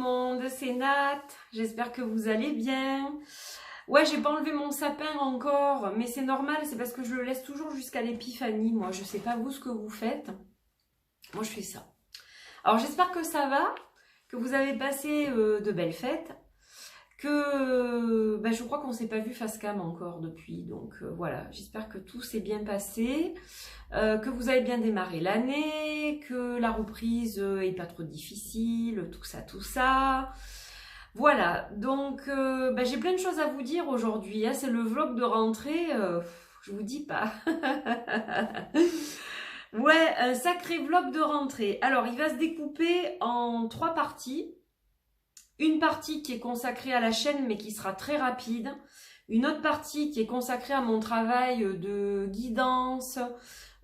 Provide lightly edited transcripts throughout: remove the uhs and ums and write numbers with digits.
monde, c'est Nat, j'espère que vous allez bien. Ouais, j'ai pas enlevé mon sapin encore, mais c'est normal, c'est parce que je le laisse toujours jusqu'à l'épiphanie. Moi, je sais pas vous ce que vous faites. Moi, je fais ça. Alors, j'espère que ça va, que vous avez passé de belles fêtes, que je crois qu'on s'est pas vu face cam encore depuis. Donc voilà, j'espère que tout s'est bien passé, que vous avez bien démarré l'année, que la reprise est pas trop difficile, tout ça, tout ça. Voilà, donc j'ai plein de choses à vous dire aujourd'hui, hein. C'est le vlog de rentrée, je vous dis pas. Ouais, un sacré vlog de rentrée. Alors, il va se découper en 3 parties. Une partie qui est consacrée à la chaîne, mais qui sera très rapide. Une autre partie qui est consacrée à mon travail de guidance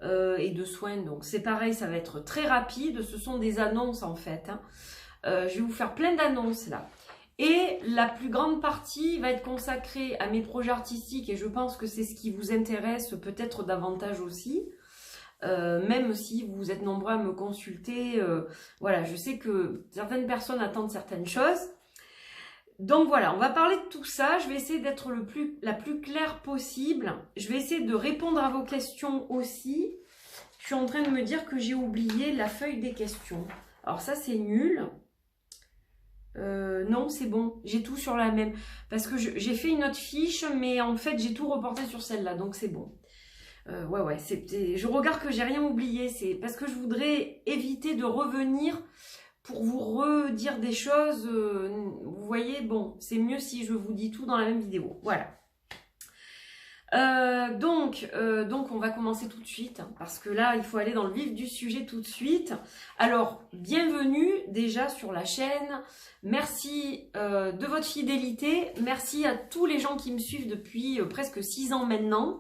et de soins. Donc, c'est pareil, ça va être très rapide. Ce sont des annonces, en fait, hein. Je vais vous faire plein d'annonces, là. Et la plus grande partie va être consacrée à mes projets artistiques. Et je pense que c'est ce qui vous intéresse peut-être davantage aussi. Même si vous êtes nombreux à me consulter, voilà, je sais que certaines personnes attendent certaines choses. Donc voilà, on va parler de tout ça. Je vais essayer d'être la plus claire possible. Je vais essayer de répondre à vos questions aussi. Je suis en train de me dire que j'ai oublié la feuille des questions. Alors ça, c'est nul. Non, c'est bon, j'ai tout sur la même. Parce que j'ai fait une autre fiche, mais en fait, j'ai tout reporté sur celle-là, donc c'est bon. Ouais, je regarde que j'ai rien oublié, c'est parce que je voudrais éviter de revenir pour vous redire des choses, vous voyez, bon, c'est mieux si je vous dis tout dans la même vidéo, voilà. Donc on va commencer tout de suite, hein, parce que là, il faut aller dans le vif du sujet tout de suite. Alors, bienvenue déjà sur la chaîne, merci de votre fidélité, merci à tous les gens qui me suivent depuis presque 6 ans maintenant.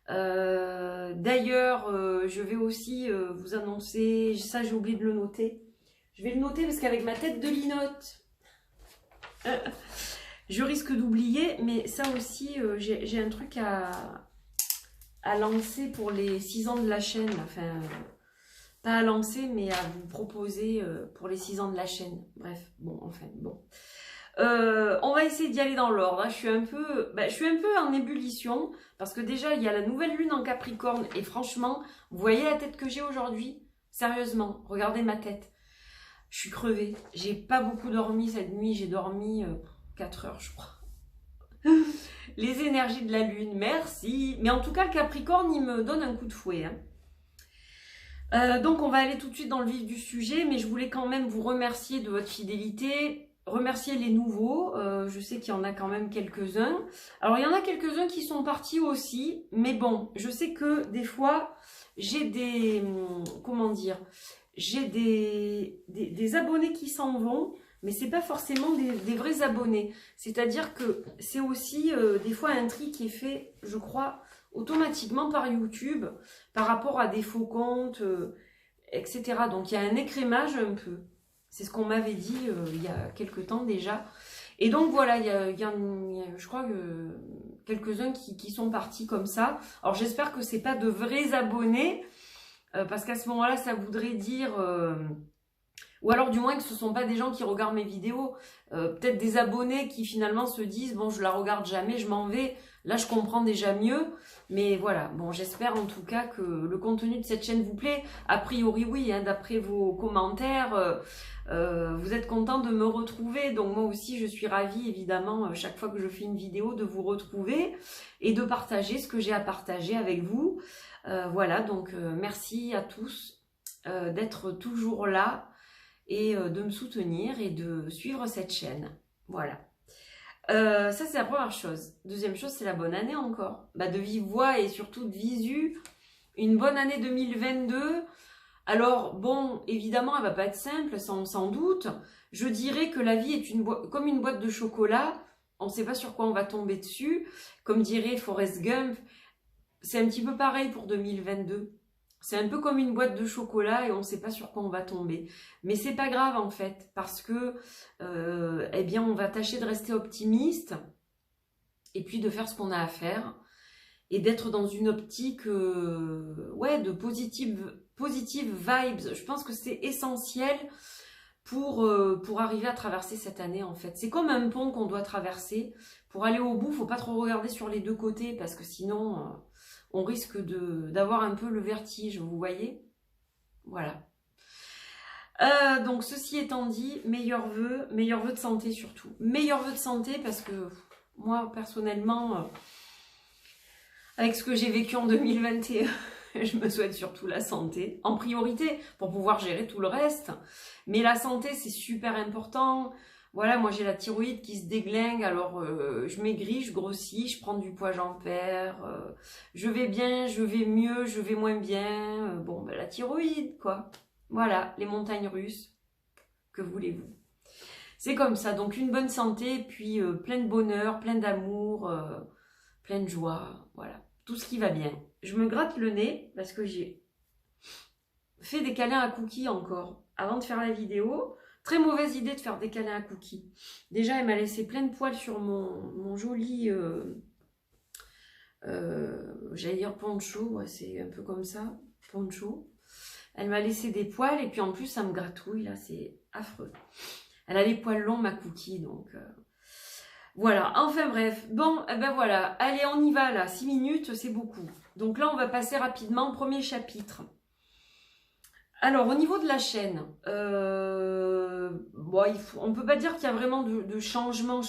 D'ailleurs, je vais aussi vous annoncer, ça j'ai oublié de le noter. Je vais le noter parce qu'avec ma tête de linotte, je risque d'oublier, mais ça aussi, j'ai un truc à lancer pour les 6 ans de la chaîne. Enfin, pas à lancer, mais à vous proposer pour les 6 ans de la chaîne. Bref, bon, enfin, bon. On va essayer d'y aller dans l'ordre, hein. Je suis un peu en ébullition parce que déjà il y a la nouvelle lune en Capricorne et franchement, vous voyez la tête que j'ai aujourd'hui? Sérieusement, regardez ma tête. Je suis crevée. J'ai pas beaucoup dormi cette nuit, j'ai dormi 4 heures je crois. Les énergies de la lune, merci. Mais en tout cas le Capricorne il me donne un coup de fouet, hein. Donc on va aller tout de suite dans le vif du sujet, mais je voulais quand même vous remercier de votre fidélité. Remercier les nouveaux, je sais qu'il y en a quand même quelques-uns. Alors il y en a quelques-uns qui sont partis aussi, mais bon, je sais que des fois, j'ai des, comment dire, j'ai des abonnés qui s'en vont, mais c'est pas forcément des vrais abonnés. C'est-à-dire que c'est aussi des fois un tri qui est fait, je crois, automatiquement par YouTube, par rapport à des faux comptes, etc. Donc il y a un écrémage un peu. C'est ce qu'on m'avait dit il y a quelques temps déjà. Et donc voilà, il y a je crois que quelques-uns qui sont partis comme ça. Alors j'espère que c'est pas de vrais abonnés, parce qu'à ce moment-là, ça voudrait dire... ou alors du moins que ce ne sont pas des gens qui regardent mes vidéos. Peut-être des abonnés qui finalement se disent « Bon, je la regarde jamais, je m'en vais ». Là, je comprends déjà mieux. Mais voilà, bon, j'espère en tout cas que le contenu de cette chaîne vous plaît. A priori, oui, hein, d'après vos commentaires, vous êtes content de me retrouver. Donc moi aussi, je suis ravie, évidemment, chaque fois que je fais une vidéo, de vous retrouver et de partager ce que j'ai à partager avec vous. Voilà, donc merci à tous d'être toujours là et de me soutenir et de suivre cette chaîne. Voilà. Ça, c'est la première chose. Deuxième chose, c'est la bonne année encore. De vive voix et surtout de visu. Une bonne année 2022. Alors, bon, évidemment, elle va pas être simple, sans doute. Je dirais que la vie est comme une boîte de chocolat. On ne sait pas sur quoi on va tomber dessus. Comme dirait Forrest Gump, c'est un petit peu pareil pour 2022. C'est un peu comme une boîte de chocolat et on ne sait pas sur quoi on va tomber. Mais c'est pas grave en fait, parce que eh bien, on va tâcher de rester optimiste et puis de faire ce qu'on a à faire et d'être dans une optique ouais, de positive vibes. Je pense que c'est essentiel pour arriver à traverser cette année en fait. C'est comme un pont qu'on doit traverser. Pour aller au bout, faut pas trop regarder sur les deux côtés parce que sinon on risque d'avoir un peu le vertige, vous voyez. Voilà. Donc ceci étant dit, meilleurs vœux de santé surtout. Meilleurs vœux de santé parce que moi personnellement, avec ce que j'ai vécu en 2021, je me souhaite surtout la santé en priorité pour pouvoir gérer tout le reste. Mais la santé c'est super important. Voilà, moi j'ai la thyroïde qui se déglingue, alors je maigris, je grossis, je prends du poids, j'en perds. Je vais bien, je vais mieux, je vais moins bien. Bon, ben, la thyroïde quoi. Voilà, les montagnes russes, que voulez-vous? C'est comme ça, donc une bonne santé, puis plein de bonheur, plein d'amour, plein de joie, voilà, tout ce qui va bien. Je me gratte le nez parce que j'ai fait des câlins à Cookie encore, avant de faire la vidéo. Très mauvaise idée de faire des câlins à Cookie. Déjà, elle m'a laissé plein de poils sur mon joli, j'allais dire poncho, ouais, c'est un peu comme ça, poncho. Elle m'a laissé des poils et puis en plus ça me gratouille là, c'est affreux. Elle a les poils longs ma Cookie donc voilà, enfin bref. Bon, eh ben voilà, allez on y va là, 6 minutes c'est beaucoup. Donc là on va passer rapidement au premier chapitre. Alors au niveau de la chaîne, bon, on peut pas dire qu'il y a vraiment de changement.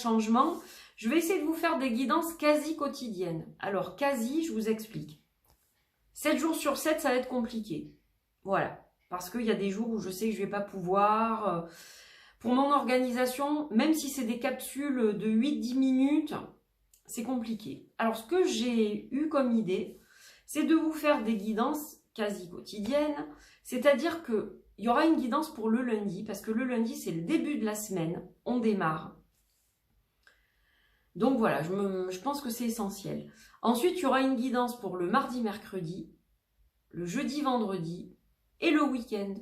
Je vais essayer de vous faire des guidances quasi quotidiennes. Alors quasi, je vous explique. 7 jours sur 7 ça va être compliqué. Voilà, parce qu'il y a des jours où je sais que je ne vais pas pouvoir. Pour mon organisation, même si c'est des capsules de 8-10 minutes, c'est compliqué. Alors, ce que j'ai eu comme idée, c'est de vous faire des guidances quasi quotidiennes. C'est-à-dire qu'il y aura une guidance pour le lundi, parce que le lundi, c'est le début de la semaine. On démarre. Donc voilà, je pense que c'est essentiel. Ensuite, il y aura une guidance pour le mardi, mercredi, le jeudi, vendredi, et le week-end.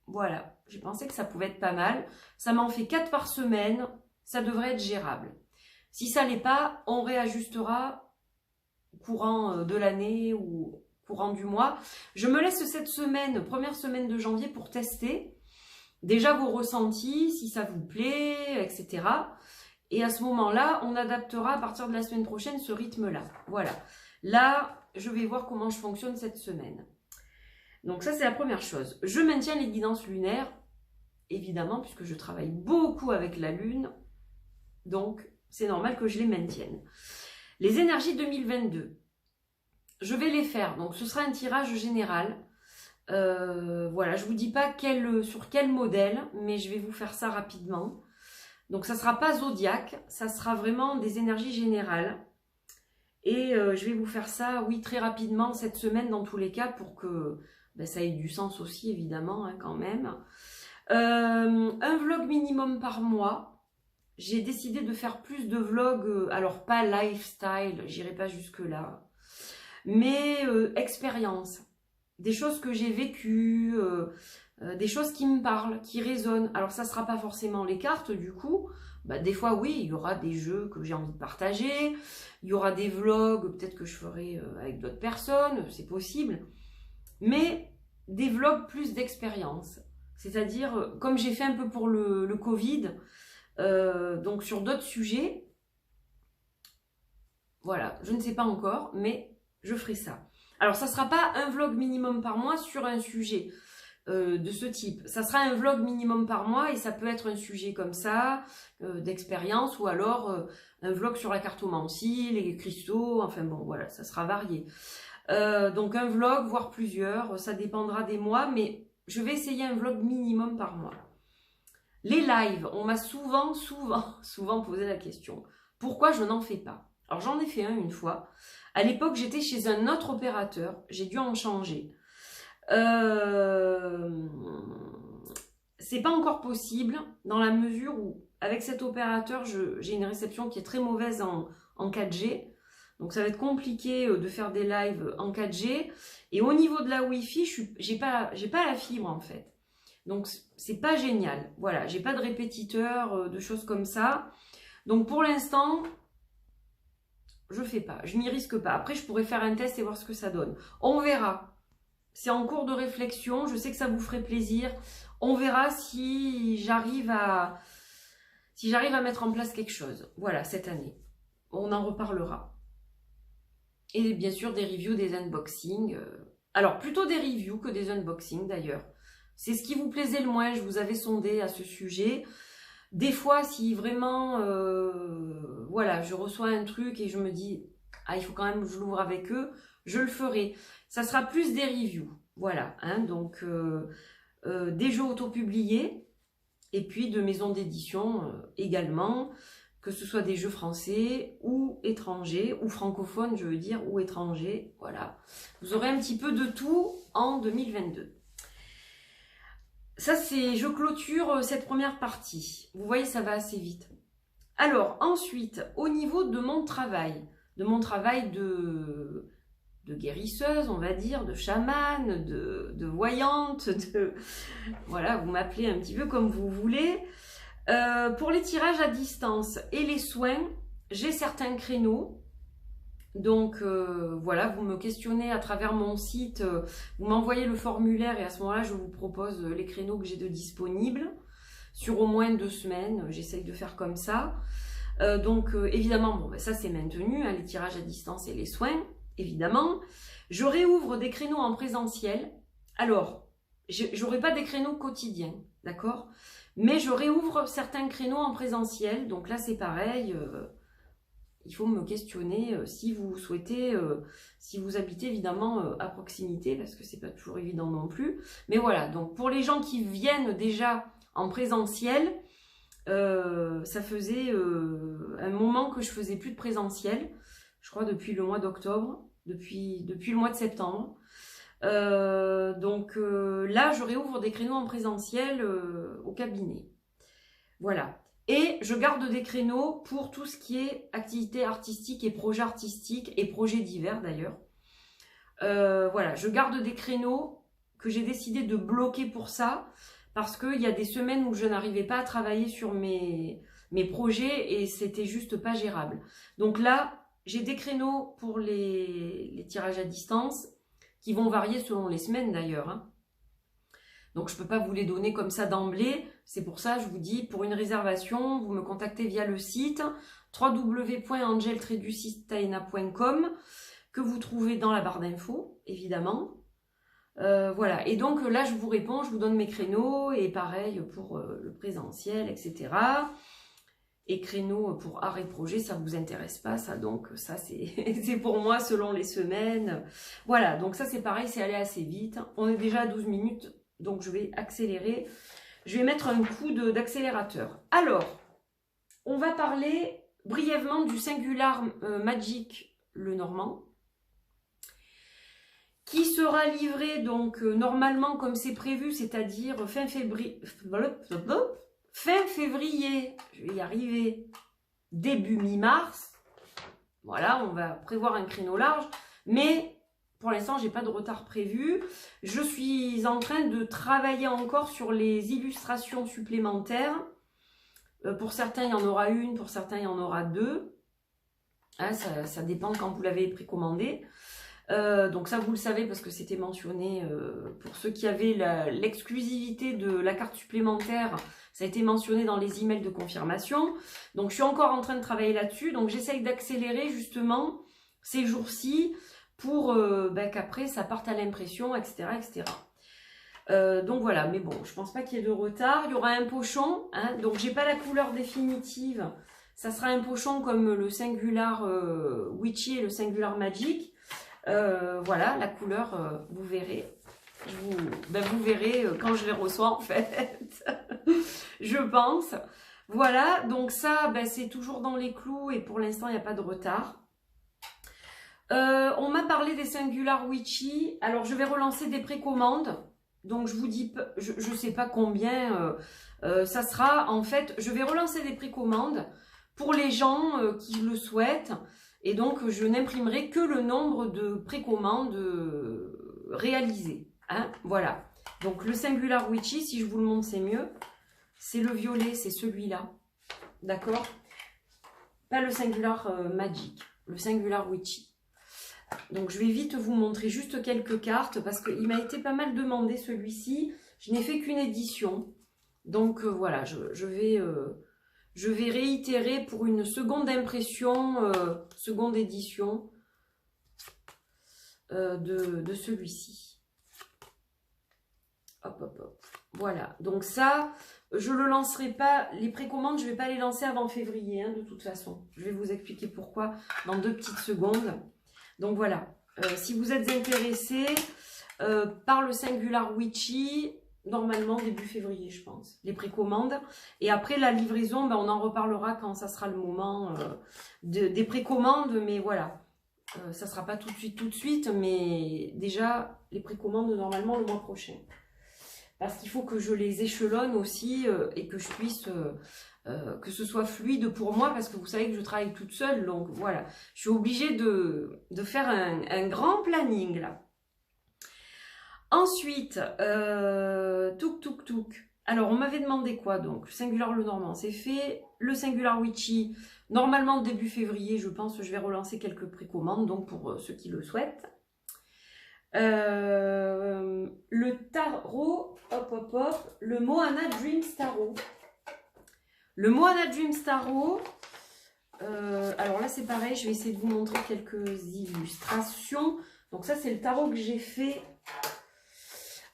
Voilà, j'ai pensé que ça pouvait être pas mal. Ça m'en fait 4 par semaine, ça devrait être gérable. Si ça l'est pas, on réajustera courant de l'année ou courant du mois. Je me laisse cette semaine, première semaine de janvier pour tester. Déjà vos ressentis, si ça vous plaît, etc. Et à ce moment-là, on adaptera à partir de la semaine prochaine ce rythme-là. Voilà. Là, je vais voir comment je fonctionne cette semaine. Donc ça, c'est la première chose. Je maintiens les guidances lunaires, évidemment, puisque je travaille beaucoup avec la Lune. Donc, c'est normal que je les maintienne. Les énergies 2022, je vais les faire. Donc, ce sera un tirage général. Voilà, je ne vous dis pas sur quel modèle, mais je vais vous faire ça rapidement. Donc, ça ne sera pas zodiaque, ça sera vraiment des énergies générales. Et je vais vous faire ça, oui, très rapidement, cette semaine, dans tous les cas, pour que ben, ça ait du sens aussi, évidemment, hein, quand même. Un vlog minimum par mois. J'ai décidé de faire plus de vlogs, alors pas lifestyle, j'irai pas jusque-là, mais expérience. Des choses que j'ai vécues, des choses qui me parlent, qui résonnent. Alors ça sera pas forcément les cartes, du coup. Bah, des fois, oui, il y aura des jeux que j'ai envie de partager. Il y aura des vlogs, peut-être que je ferai avec d'autres personnes, c'est possible. Mais des vlogs plus d'expérience. C'est-à-dire, comme j'ai fait un peu pour le Covid, donc sur d'autres sujets, voilà, je ne sais pas encore, mais je ferai ça. Alors, ça ne sera pas un vlog minimum par mois sur un sujet de ce type. Ça sera un vlog minimum par mois et ça peut être un sujet comme ça, d'expérience, ou alors un vlog sur la cartomancie, les cristaux, enfin bon, voilà, ça sera varié. Donc un vlog, voire plusieurs, ça dépendra des mois, mais je vais essayer un vlog minimum par mois. Les lives, on m'a souvent posé la question. Pourquoi je n'en fais pas? Alors j'en ai fait un une fois. À l'époque, j'étais chez un autre opérateur. J'ai dû en changer. C'est pas encore possible dans la mesure où, avec cet opérateur, j'ai une réception qui est très mauvaise en 4G. Donc ça va être compliqué de faire des lives en 4G. Et au niveau de la Wi-Fi, j'ai pas la fibre en fait. Donc c'est pas génial. Voilà, j'ai pas de répétiteur, de choses comme ça. Donc pour l'instant, je fais pas, je m'y risque pas. Après, je pourrais faire un test et voir ce que ça donne. On verra. C'est en cours de réflexion, je sais que ça vous ferait plaisir. On verra si j'arrive à mettre en place quelque chose. Voilà, cette année. On en reparlera. Et bien sûr, des reviews, des unboxings. Alors, plutôt des reviews que des unboxings, d'ailleurs. C'est ce qui vous plaisait le moins. Je vous avais sondé à ce sujet. Des fois, si vraiment, voilà, je reçois un truc et je me dis, ah, il faut quand même que je l'ouvre avec eux, je le ferai. Ça sera plus des reviews. Voilà, hein, donc des jeux auto-publiés et puis de maisons d'édition également, que ce soit des jeux français ou étrangers, ou francophones, je veux dire, ou étrangers. Voilà, vous aurez un petit peu de tout en 2022. Ça, c'est, je clôture cette première partie. Vous voyez, ça va assez vite. Alors, ensuite, au niveau de mon travail de guérisseuse, on va dire, de chamane, de voyante, voilà, vous m'appelez un petit peu comme vous voulez. Pour les tirages à distance et les soins, j'ai certains créneaux. Donc voilà, vous me questionnez à travers mon site, vous m'envoyez le formulaire et à ce moment-là, je vous propose les créneaux que j'ai de disponibles sur au moins 2 semaines. J'essaye de faire comme ça. Donc évidemment, bon, ben, ça c'est maintenu, hein, les tirages à distance et les soins, évidemment. Je réouvre des créneaux en présentiel. Alors, j'aurai pas des créneaux quotidiens, d'accord? Mais je réouvre certains créneaux en présentiel. Donc là, c'est pareil. Il faut me questionner si vous souhaitez, si vous habitez évidemment à proximité, parce que c'est pas toujours évident non plus. Mais voilà, donc pour les gens qui viennent déjà en présentiel, ça faisait un moment que je faisais plus de présentiel, je crois depuis le mois d'octobre, depuis le mois de septembre. Donc là, je réouvre des créneaux en présentiel au cabinet. Voilà. Et je garde des créneaux pour tout ce qui est activité artistique et projets artistiques et projets divers d'ailleurs. Voilà, je garde des créneaux que j'ai décidé de bloquer pour ça parce qu'il y a des semaines où je n'arrivais pas à travailler sur mes projets et c'était juste pas gérable. Donc là, j'ai des créneaux pour les tirages à distance qui vont varier selon les semaines d'ailleurs, hein. Donc, je ne peux pas vous les donner comme ça d'emblée. C'est pour ça, je vous dis, pour une réservation, vous me contactez via le site www.angel-taena.com que vous trouvez dans la barre d'infos, évidemment. Voilà. Et donc, là, je vous réponds, je vous donne mes créneaux. Et pareil pour le présentiel, etc. Et créneaux pour art et projet, ça ne vous intéresse pas, ça. Donc, ça, c'est pour moi selon les semaines. Voilà. Donc, ça, c'est pareil, c'est allé assez vite. On est déjà à 12 minutes. Donc, je vais accélérer. Je vais mettre un coup d'accélérateur. Alors, on va parler brièvement du Singular Magic Le Normand, qui sera livré donc normalement comme c'est prévu, c'est-à-dire fin février, je vais y arriver, début mi-mars. Voilà, on va prévoir un créneau large, mais pour l'instant, j'ai pas de retard prévu. Je suis en train de travailler encore sur les illustrations supplémentaires. Pour certains, il y en aura une, pour certains, il y en aura 2. Hein, ça dépend quand vous l'avez précommandé. Donc ça, vous le savez parce que c'était mentionné pour ceux qui avaient l'exclusivité de la carte supplémentaire. Ça a été mentionné dans les emails de confirmation. Donc je suis encore en train de travailler là-dessus. Donc j'essaye d'accélérer justement ces jours-ci pour qu'après ça parte à l'impression, etc. etc. Donc voilà, mais bon, je pense pas qu'il y ait de retard. Il y aura un pochon, hein, donc j'ai pas la couleur définitive. Ça sera un pochon comme le Singular Witchy et le Singular Magic. Voilà, la couleur, vous verrez. Vous verrez quand je les reçois en fait. Je pense. Voilà, donc ça, c'est toujours dans les clous et pour l'instant, il n'y a pas de retard. On m'a parlé des Singular Witchy. Alors, je vais relancer des précommandes. Donc, je vous dis, je ne sais pas combien ça sera. En fait, je vais relancer des précommandes pour les gens qui le souhaitent. Et donc, je n'imprimerai que le nombre de précommandes réalisées. Hein, voilà. Donc, le Singular Witchy, si je vous le montre, c'est mieux. C'est le violet, c'est celui-là. D'accord? Pas le Singular Magic, le Singular Witchy. Donc, je vais vite vous montrer juste quelques cartes parce qu'il m'a été pas mal demandé celui-ci. Je n'ai fait qu'une édition. Donc voilà, je vais réitérer pour une seconde impression, seconde édition de celui-ci. Hop, hop, hop. Voilà, donc ça, je ne le lancerai pas, les précommandes, je ne vais pas les lancer avant février, hein, de toute façon. Je vais vous expliquer pourquoi dans 2 petites secondes. Donc voilà, si vous êtes intéressés par le Singular Witchy, normalement début février, je pense, les précommandes. Et après la livraison, ben, on en reparlera quand ça sera le moment des précommandes, mais voilà. Ça ne sera pas tout de suite, mais déjà, les précommandes, normalement, le mois prochain. Parce qu'il faut que je les échelonne aussi et que je puisse, que ce soit fluide pour moi, parce que vous savez que je travaille toute seule, donc voilà. Je suis obligée de faire un grand planning, là. Ensuite, touk. Alors, on m'avait demandé quoi, donc? Le Singular Lenormand, c'est fait. Le Singular Witchy, normalement, début février, je pense que je vais relancer quelques précommandes, donc pour ceux qui le souhaitent. Le tarot, hop, le Moana Dreams Tarot. Le Moana Dreams Tarot, alors là, c'est pareil, je vais essayer de vous montrer quelques illustrations. Donc ça, c'est le tarot que j'ai fait.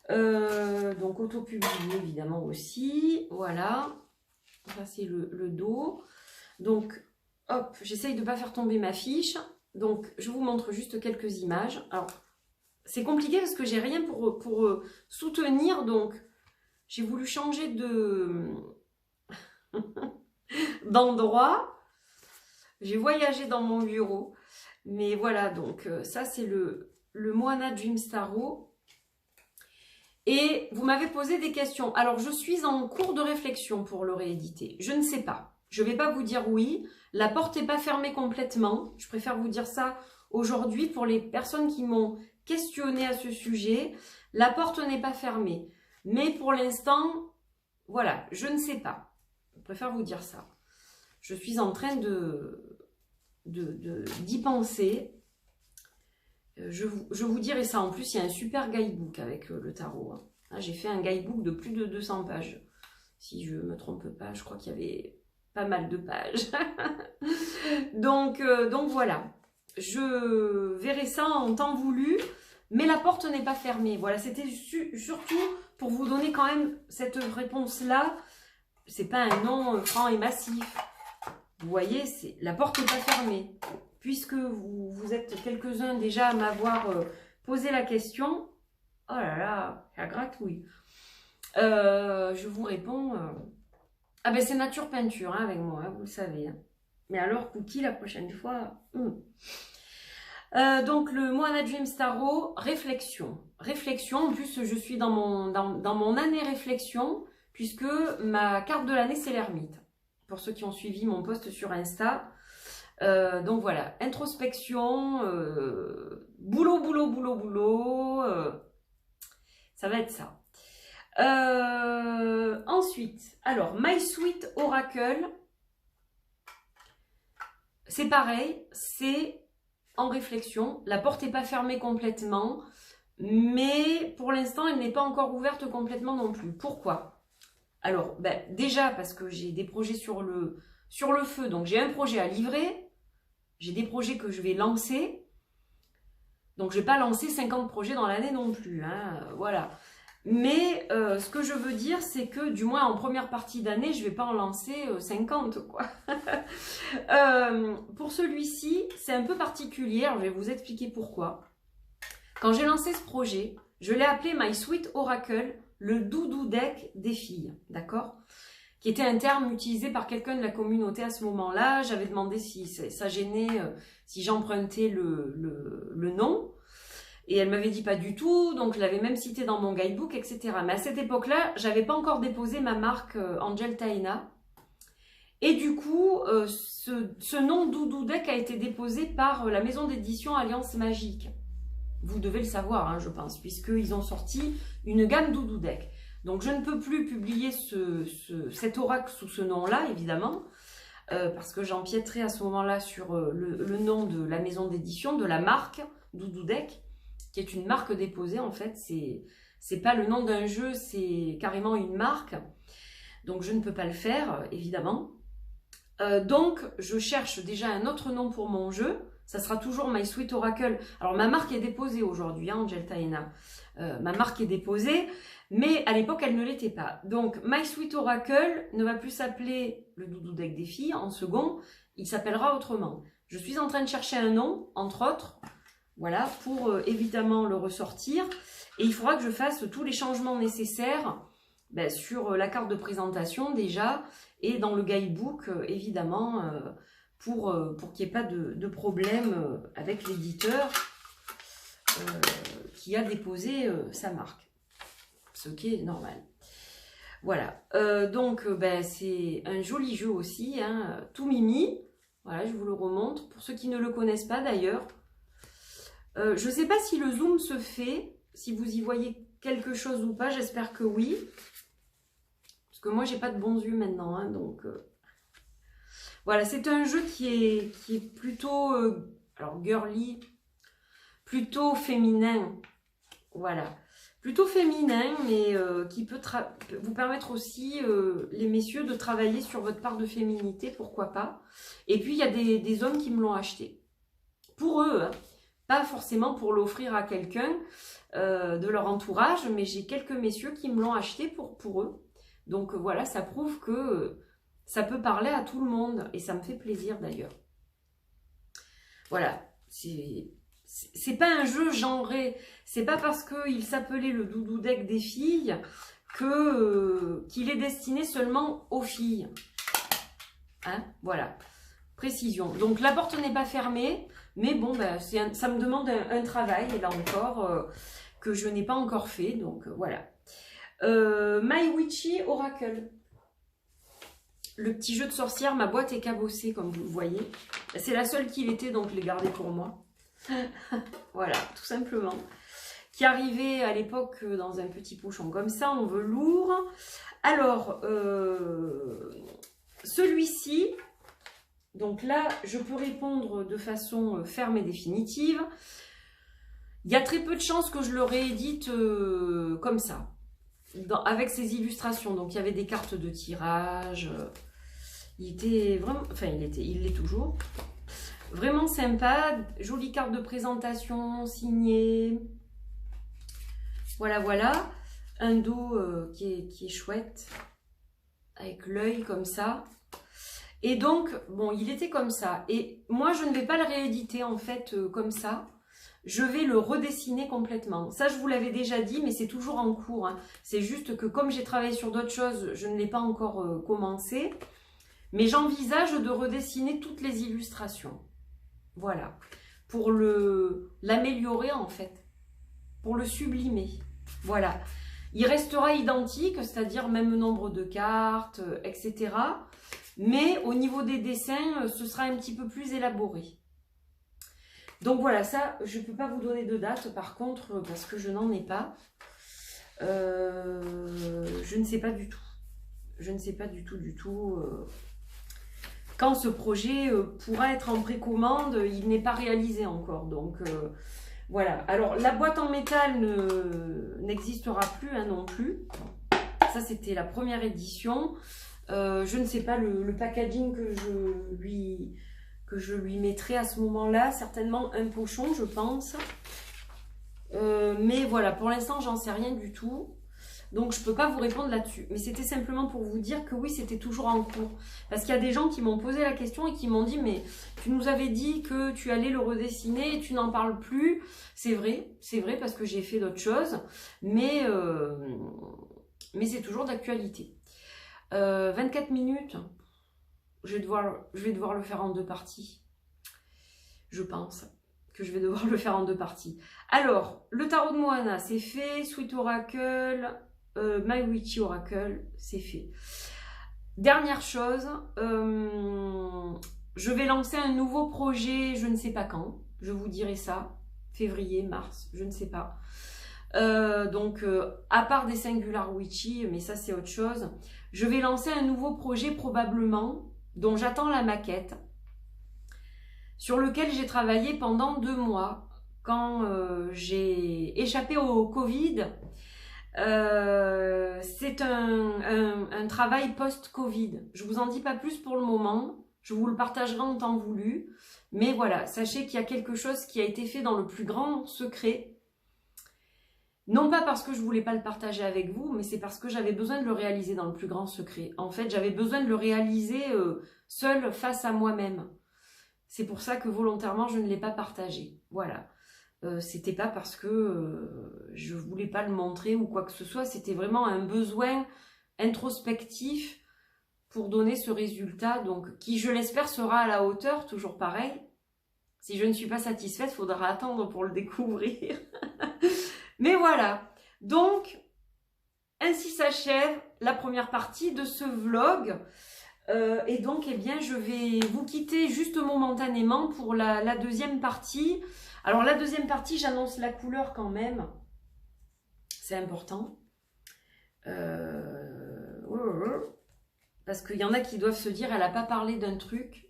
Donc auto-publié évidemment aussi, voilà, ça c'est le dos. Donc hop, j'essaye de ne pas faire tomber ma fiche, donc je vous montre juste quelques images. Alors c'est compliqué parce que j'ai rien pour soutenir, donc j'ai voulu changer d'endroit. J'ai voyagé dans mon bureau, mais voilà, donc ça c'est le Moana Dreams Tarot. Et vous m'avez posé des questions. Alors, je suis en cours de réflexion pour le rééditer. Je ne sais pas. Je ne vais pas vous dire oui. La porte n'est pas fermée complètement. Je préfère vous dire ça aujourd'hui pour les personnes qui m'ont questionné à ce sujet. La porte n'est pas fermée. Mais pour l'instant, voilà, je ne sais pas. Je préfère vous dire ça. Je suis en train d'y penser. Je vous dirai ça. En plus, il y a un super guidebook avec le tarot. Hein. J'ai fait un guidebook de plus de 200 pages. Si je ne me trompe pas, je crois qu'il y avait pas mal de pages. donc voilà. Je verrai ça en temps voulu. Mais la porte n'est pas fermée. Voilà, c'était surtout pour vous donner quand même cette réponse-là. C'est pas un non franc et massif. Vous voyez, la porte n'est pas fermée. Puisque vous êtes quelques-uns déjà à m'avoir posé la question, oh là là, ça gratouille. Je vous réponds, ah ben c'est nature peinture hein, avec moi, hein, vous le savez. Hein. Mais alors, Cookie, la prochaine fois. Donc, le Moana Dreams Tarot, réflexion. Réflexion, en plus, je suis dans mon année réflexion, puisque ma carte de l'année, c'est l'ermite. Pour ceux qui ont suivi mon post sur Insta. Donc voilà, introspection, boulot, ça va être ça. Ensuite, alors, My Sweet Oracle, c'est pareil, c'est en réflexion. La porte n'est pas fermée complètement, mais pour l'instant, elle n'est pas encore ouverte complètement non plus. Pourquoi? Alors, ben, déjà parce que j'ai des projets sur le feu, donc j'ai un projet à livrer. J'ai des projets que je vais lancer. Donc, je ne vais pas lancer 50 projets dans l'année non plus. Hein, voilà. Mais ce que je veux dire, c'est que du moins en première partie d'année, je ne vais pas en lancer 50. Quoi. Pour celui-ci, c'est un peu particulier. Alors, je vais vous expliquer pourquoi. Quand j'ai lancé ce projet, je l'ai appelé My Sweet Oracle, le doudou deck des filles. D'accord ? Qui était un terme utilisé par quelqu'un de la communauté à ce moment-là. J'avais demandé si ça gênait, si j'empruntais le nom. Et elle m'avait dit pas du tout, donc je l'avais même cité dans mon guidebook, etc. Mais à cette époque-là, j'avais pas encore déposé ma marque Angel Taina. Et du coup, ce nom Doudou Deck a été déposé par la maison d'édition Alliance Magique. Vous devez le savoir, hein, je pense, puisqu'ils ont sorti une gamme Doudou Deck. Donc, je ne peux plus publier cet oracle sous ce nom-là, évidemment, parce que j'empiéterai à ce moment-là sur le nom de la maison d'édition, de la marque Doudou Deck, qui est une marque déposée, en fait. C'est pas le nom d'un jeu, c'est carrément une marque. Donc je ne peux pas le faire, évidemment. Donc je cherche déjà un autre nom pour mon jeu. Ça sera toujours My Sweet Oracle. Alors ma marque est déposée aujourd'hui, hein, Angel Taena. Ma marque est déposée, mais à l'époque elle ne l'était pas. Donc My Sweet Oracle ne va plus s'appeler le doudou deck des filles en second, il s'appellera autrement. Je suis en train de chercher un nom, entre autres, voilà, pour évidemment le ressortir. Et il faudra que je fasse tous les changements nécessaires sur la carte de présentation déjà, et dans le guidebook, évidemment, pour qu'il n'y ait pas de problème avec l'éditeur qui a déposé sa marque. Ce qui est normal. Voilà. Donc, c'est un joli jeu aussi, hein, tout mimi. Voilà, je vous le remontre. Pour ceux qui ne le connaissent pas d'ailleurs. Je ne sais pas si le zoom se fait, si vous y voyez quelque chose ou pas. J'espère que oui. Parce que moi, j'ai pas de bons yeux maintenant. Hein, donc, voilà, c'est un jeu qui est plutôt, alors girly, plutôt féminin. Voilà. Plutôt féminin, mais qui peut vous permettre aussi, les messieurs, de travailler sur votre part de féminité, pourquoi pas. Et puis, il y a des hommes qui me l'ont acheté. Pour eux, hein, pas forcément pour l'offrir à quelqu'un de leur entourage, mais j'ai quelques messieurs qui me l'ont acheté pour eux. Donc voilà, ça prouve que ça peut parler à tout le monde, et ça me fait plaisir d'ailleurs. Voilà, c'est pas un jeu genré, c'est pas parce qu'il s'appelait le doudou deck des filles qu'il est destiné seulement aux filles. Hein, voilà, précision. Donc la porte n'est pas fermée, mais bon, ça me demande un travail, et là encore, que je n'ai pas encore fait, donc voilà. My Witchy Oracle. Le petit jeu de sorcière, ma boîte est cabossée, comme vous le voyez. C'est la seule qu'il était, donc je l'ai gardée pour moi. Voilà, tout simplement. Qui arrivait à l'époque dans un petit pochon comme ça, en velours. Alors, celui-ci, donc là, je peux répondre de façon ferme et définitive. Il y a très peu de chances que je le réédite comme ça, avec ces illustrations. Donc, il y avait des cartes de tirage. Il était vraiment, enfin, il l'est toujours. Vraiment sympa, jolie carte de présentation signée. Voilà, voilà. Un dos qui est chouette, avec l'œil comme ça. Et donc, bon, il était comme ça. Et moi, je ne vais pas le rééditer en fait comme ça. Je vais le redessiner complètement. Ça, je vous l'avais déjà dit, mais c'est toujours en cours. Hein. C'est juste que comme j'ai travaillé sur d'autres choses, je ne l'ai pas encore commencé. Mais j'envisage de redessiner toutes les illustrations. Voilà. Pour l'améliorer en fait. Pour le sublimer. Voilà. Il restera identique, c'est-à-dire même nombre de cartes, etc. Mais au niveau des dessins, ce sera un petit peu plus élaboré. Donc voilà, ça, je ne peux pas vous donner de date par contre, parce que je n'en ai pas. Je ne sais pas du tout. Je ne sais pas du tout. Quand ce projet pourra être en précommande, il n'est pas réalisé encore. Donc voilà. Alors la boîte en métal n'existera plus hein, non plus. Ça, c'était la première édition. Je ne sais pas le packaging que je lui mettrai à ce moment-là. Certainement un pochon, je pense. Mais voilà, pour l'instant, j'en sais rien du tout. Donc, je ne peux pas vous répondre là-dessus. Mais c'était simplement pour vous dire que oui, c'était toujours en cours. Parce qu'il y a des gens qui m'ont posé la question et qui m'ont dit « Mais tu nous avais dit que tu allais le redessiner et tu n'en parles plus. » C'est vrai parce que j'ai fait d'autres choses. Mais c'est toujours d'actualité. 24 minutes, je vais devoir le faire en 2 parties. Je pense que je vais devoir le faire en 2 parties. Alors, le tarot de Moana, c'est fait. Sweet Oracle, My Witchy Oracle, c'est fait. Dernière chose, je vais lancer un nouveau projet, je ne sais pas quand. Je vous dirai ça. Février, mars, je ne sais pas. Donc, à part des Singular Witchy, mais ça c'est autre chose, je vais lancer un nouveau projet probablement, dont j'attends la maquette, sur lequel j'ai travaillé pendant 2 mois, quand j'ai échappé au Covid. C'est un travail post-Covid. Je vous en dis pas plus pour le moment. Je vous le partagerai en temps voulu. Mais voilà, sachez qu'il y a quelque chose qui a été fait dans le plus grand secret. Non pas parce que je voulais pas le partager avec vous, mais c'est parce que j'avais besoin de le réaliser dans le plus grand secret. En fait, j'avais besoin de le réaliser seule face à moi-même. C'est pour ça que volontairement, je ne l'ai pas partagé. Voilà. C'était pas parce que je voulais pas le montrer ou quoi que ce soit. C'était vraiment un besoin introspectif pour donner ce résultat, donc qui, je l'espère, sera à la hauteur, toujours pareil. Si je ne suis pas satisfaite, il faudra attendre pour le découvrir. Mais voilà, donc, ainsi s'achève la première partie de ce vlog. Et donc, eh bien, je vais vous quitter juste momentanément pour la deuxième partie. Alors, la deuxième partie, j'annonce la couleur quand même. C'est important. Parce qu'il y en a qui doivent se dire, elle n'a pas parlé d'un truc.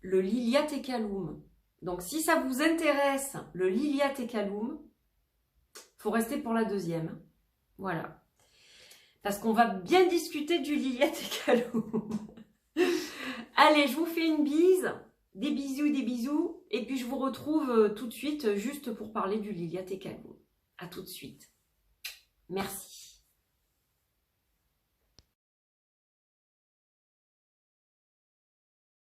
Le Lilia Tekalum. Donc, si ça vous intéresse, le Lilia Tekalum, faut rester pour la deuxième. Voilà. Parce qu'on va bien discuter du Lilia Tekalum. Allez, je vous fais une bise. Des bisous. Et puis, je vous retrouve tout de suite juste pour parler du Lilia Tekalum. À tout de suite. Merci.